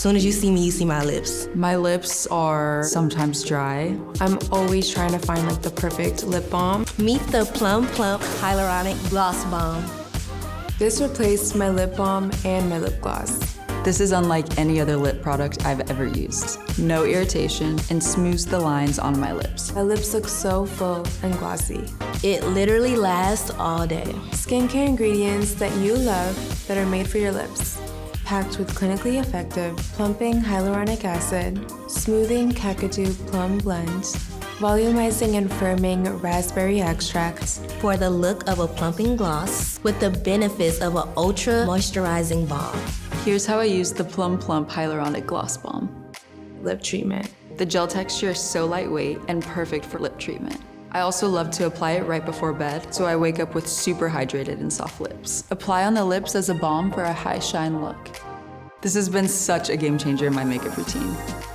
Soon as you see me, you see my lips. My lips are sometimes dry. I'm always trying to find like the perfect lip balm. Meet the Plum Plump Hyaluronic Gloss Balm. This replaced my lip balm and my lip gloss. This is unlike any other lip product I've ever used. No irritation and smooths the lines on my lips. My lips look so full and glossy. It literally lasts all day. Skincare ingredients that you love that are made for your lips. Packed with clinically effective plumping hyaluronic acid, smoothing Kakadu Plum blend, volumizing and firming raspberry extracts, For the look of a plumping gloss with the benefits of an ultra moisturizing balm. Here's how I use the Plum Plump Hyaluronic Gloss Balm. lip treatment. The gel texture is so lightweight and perfect for lip treatment. I also love to apply it right before bed, so I wake up with super hydrated and soft lips. Apply on the lips as a balm for a high shine look. This has been such a game changer in my makeup routine.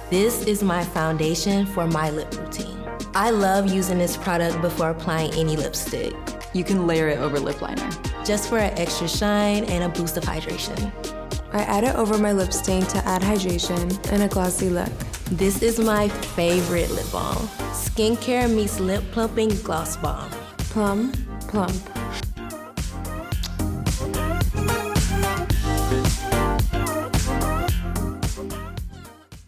This is my foundation for my lip routine. I love using this product before applying any lipstick, You can layer it over lip liner. just for an extra shine and a boost of hydration. I add it over my lip stain to add hydration and a glossy look. This is my favorite lip balm. Skincare meets lip plumping gloss balm. Plum Plump.